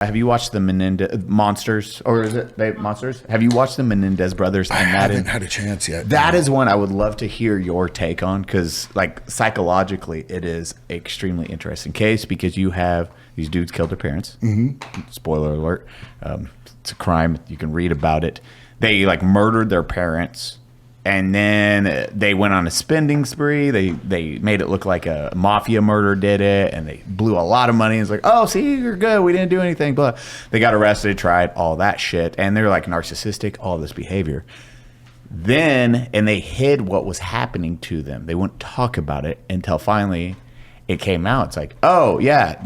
Have you watched the Menendez Monsters, or is it they Monsters? Have you watched the Menendez brothers? I haven't had a chance yet. That is one I would love to hear your take on, because like psychologically, it is extremely interesting case because you have these dudes killed their parents. Mm-hmm. Spoiler alert. It's a crime. You can read about it. They like murdered their parents. And then they went on a spending spree. They made it look like a mafia murder did it, and they blew a lot of money. It's like, oh, see, you're good. We didn't do anything. But they got arrested, tried, all that shit. And they're like narcissistic, all this behavior. And they hid what was happening to them. They wouldn't talk about it until finally it came out. It's like, oh, yeah,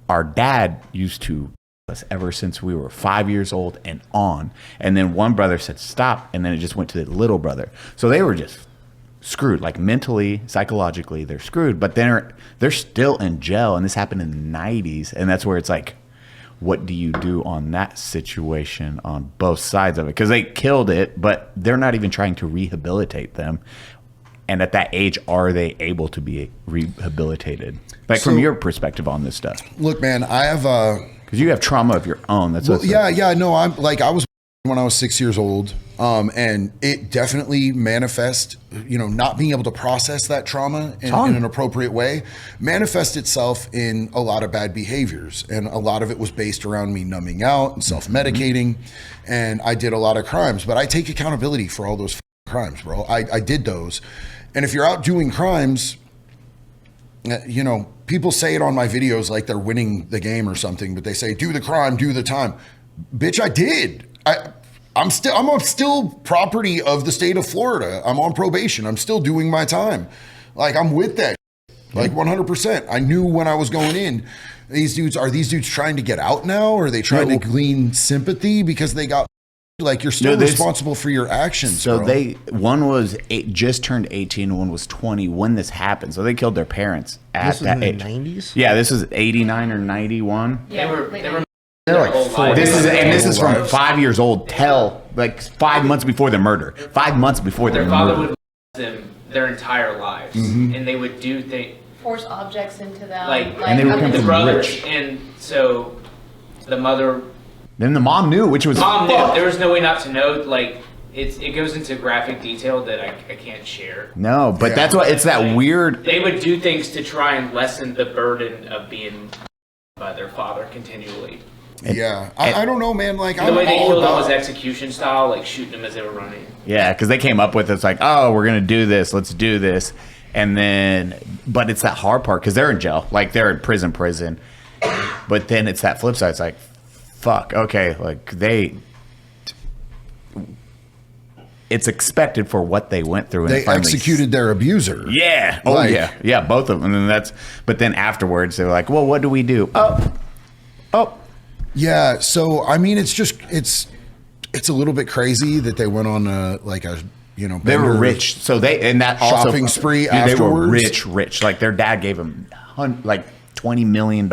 our dad used to us ever since we were 5 years old and on. And then one brother said stop, and then it just went to the little brother. So they were just screwed, like mentally, psychologically, they're screwed. But they're still in jail, and this happened in the 90s. And that's where it's like, what do you do on that situation on both sides of it? Because they killed it, but they're not even trying to rehabilitate them. And at that age, are they able to be rehabilitated? Like, from your perspective on this stuff. Look, man, I have because you have trauma of your own. That's well, yeah. No, I was when I was 6 years old, and it definitely manifest. Not being able to process that trauma in an appropriate way manifest itself in a lot of bad behaviors, and a lot of it was based around me numbing out and self-medicating, and I did a lot of crimes. But I take accountability for all those crimes, bro. I did those, and if you're out doing crimes, people say it on my videos like they're winning the game or something, but they say, do the crime, do the time. Bitch, I did. I'm still property of the state of Florida. I'm on probation. I'm still doing my time. Like, I'm with that. Like 100%. I knew when I was going in. Are these dudes trying to get out now? Or are they trying to glean sympathy because they got, like, you're still responsible for your actions. So bro. One was just turned 18, one was 20 when this happened. So they killed their parents at that age. This was in the 90s? Yeah, this is 89 or 91. Yeah, they were They're like 4. This is from 5 years old till like 5 months before the murder. 5 months before their father murder. would them their entire lives, and they would do things, force objects into them, and they would come the from brothers, rich. and so the mother. Then the mom knew, which was Mom knew. There was no way not to know. Like, it goes into graphic detail that I can't share. No, but that's why it's that weird. They would do things to try and lessen the burden of being by their father continually. I don't know, man. Like, the way they killed him was execution style, like shooting them as they were running. Yeah, because they came up with it's like, oh, we're gonna do this. Let's do this, and then, but it's that hard part because they're in jail, like they're in prison. But then it's that flip side. It's like, fuck. Okay, like it's expected for what they went through. And they executed their abuser. Yeah. Oh, like, yeah, both of them. And then but then afterwards they're like, well, what do we do? Oh. Yeah. So I mean, it's a little bit crazy that they went on they were rich. So that shopping also, spree dude, afterwards. They were rich. Like their dad gave them like $20 million.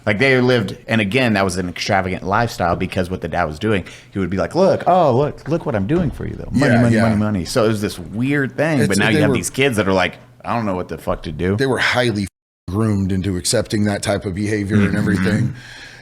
Like they lived, and again, that was an extravagant lifestyle because what the dad was doing, he would be like, look what I'm doing for you though. Money. So it was this weird thing. But now you have these kids that are like, I don't know what the fuck to do. They were highly groomed into accepting that type of behavior and everything.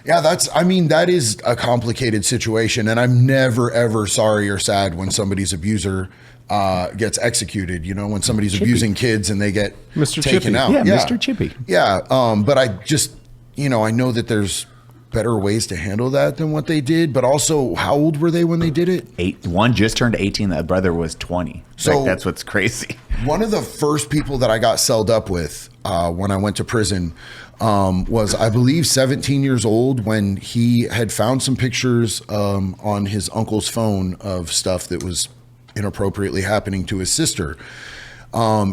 Yeah, that is a complicated situation, and I'm never ever sorry or sad when somebody's abuser gets executed. When somebody's abusing kids and they get Mr. taken Chippy. out. Yeah, Mr. Chippy. Yeah, but I just I know that there's better ways to handle that than what they did. But also, how old were they when they did it? One just turned 18. That brother was 20. So that's what's crazy. One of the first people that I got celled up with when I went to prison was, I believe, 17 years old, when he had found some pictures on his uncle's phone of stuff that was inappropriately happening to his sister.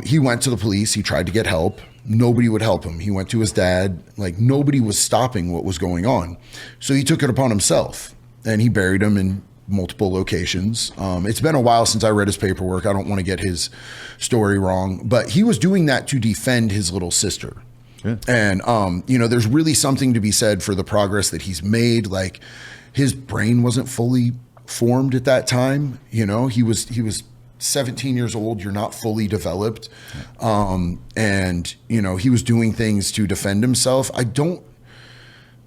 He went to the police. He tried to get help. Nobody would help him. He went to his dad. Like, nobody was stopping what was going on. So he took it upon himself, and he buried him in multiple locations. It's been a while since I read his paperwork. I don't want to get his story wrong, but he was doing that to defend his little sister. Yeah. And, there's really something to be said for the progress that he's made. Like, his brain wasn't fully formed at that time. He was 17 years old. You're not fully developed. And he was doing things to defend himself.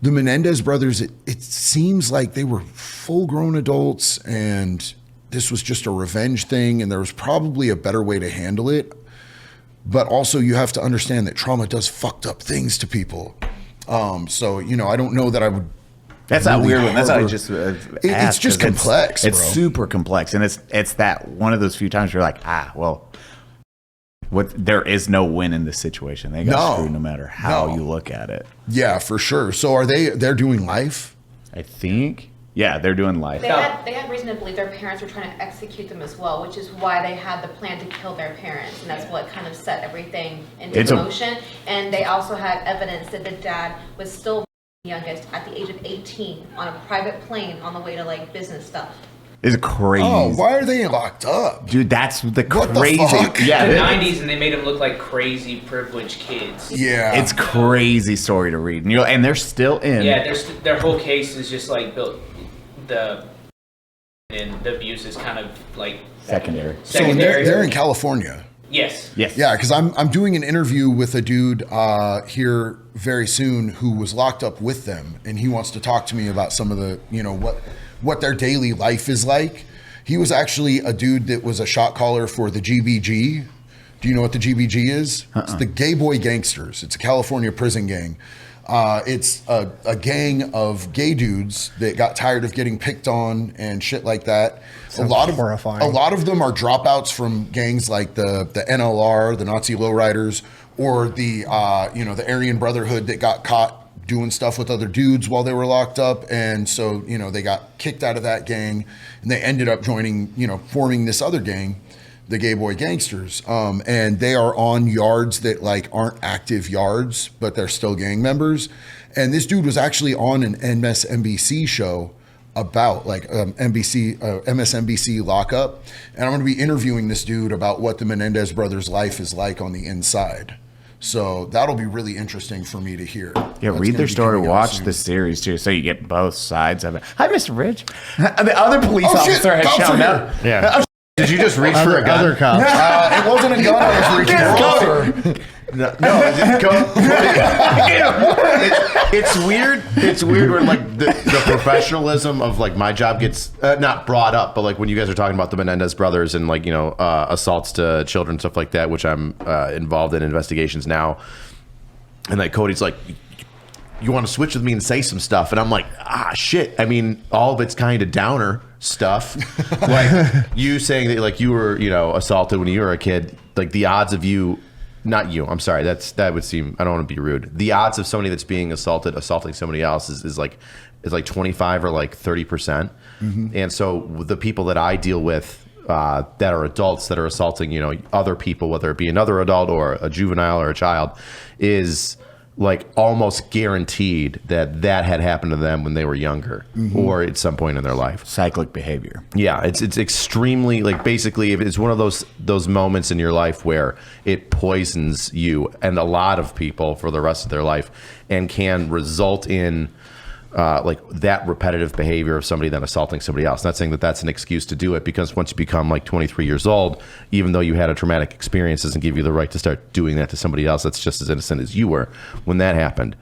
The the Menendez brothers, it seems like they were full-grown adults, and this was just a revenge thing, and there was probably a better way to handle it. But also, you have to understand that trauma does fucked up things to people. So, you know, I don't know that I would. That's really not weird one. That's how I harbor- just it's asked, just 'cause complex, It's bro. super complex, and it's that one of those few times where you're like, well, there is no win in this situation. They got screwed no matter how you look at it. Yeah, for sure. So they're doing life? I think. Yeah, they're doing life. They had reason to believe their parents were trying to execute them as well, which is why they had the plan to kill their parents, and that's what kind of set everything into motion. And they also had evidence that the dad was still the youngest at the age of 18 on a private plane on the way to like business stuff. It's crazy. Oh, why are they locked up? Dude, that's the What the crazy. fuck? Yeah, The 90s, and they made them look like crazy privileged kids. Yeah. it's crazy story to read, and they're still in. Yeah, their whole case is just like built and the abuse is kind of like secondary. So they're in California. Yes. Yes. Yeah, because I'm doing an interview with a dude here very soon who was locked up with them, and he wants to talk to me about some of the, you know, what their daily life is like. He was actually a dude that was a shot caller for the GBG. Do you know what the GBG is? It's the Gay Boy Gangsters. It's a California prison gang. It's a gang of gay dudes that got tired of getting picked on and shit like that. Horrifying. A lot of them are dropouts from gangs like the NLR, the Nazi lowriders, or the the Aryan Brotherhood that got caught doing stuff with other dudes while they were locked up, and so they got kicked out of that gang, and they ended up joining, forming this other gang, the Gay Boy Gangsters, and they are on yards that like aren't active yards, but they're still gang members. And this dude was actually on an MSNBC show about like MSNBC lockup, and I'm going to be interviewing this dude about what the Menendez brothers' life is like on the inside. So that'll be really interesting for me to hear. Yeah, That's read gonna their be story, coming out watch soon. the series too, so you get both sides of it. Hi, Mr. Rich. The other police Oh, shit, officer has cops shown are up. Yeah. Did you just reach for a gun? Other cops. It wasn't a gun I was reaching for. No, it's weird. It's weird when like the professionalism of like my job gets not brought up, but like when you guys are talking about the Menendez brothers and like assaults to children, stuff like that, which I'm involved in investigations now, and like Cody's like, you want to switch with me and say some stuff, and I'm like, shit. I mean, all of it's kind of downer stuff. Like you saying that like you were assaulted when you were a kid, like the odds of you. Not you. I'm sorry. That would seem. I don't want to be rude. The odds of somebody that's being assaulting somebody else is like 25 or like 30%. And so the people that I deal with that are adults that are assaulting other people, whether it be another adult or a juvenile or a child, is like almost guaranteed that had happened to them when they were younger or at some point in their life. Cyclic behavior. Yeah, it's extremely like basically if it's one of those moments in your life where it poisons you and a lot of people for the rest of their life and can result in like that repetitive behavior of somebody then assaulting somebody else. Not saying that that's an excuse to do it, because once you become like 23 years old, even though you had a traumatic experience, doesn't give you the right to start doing that to somebody else that's just as innocent as you were when that happened.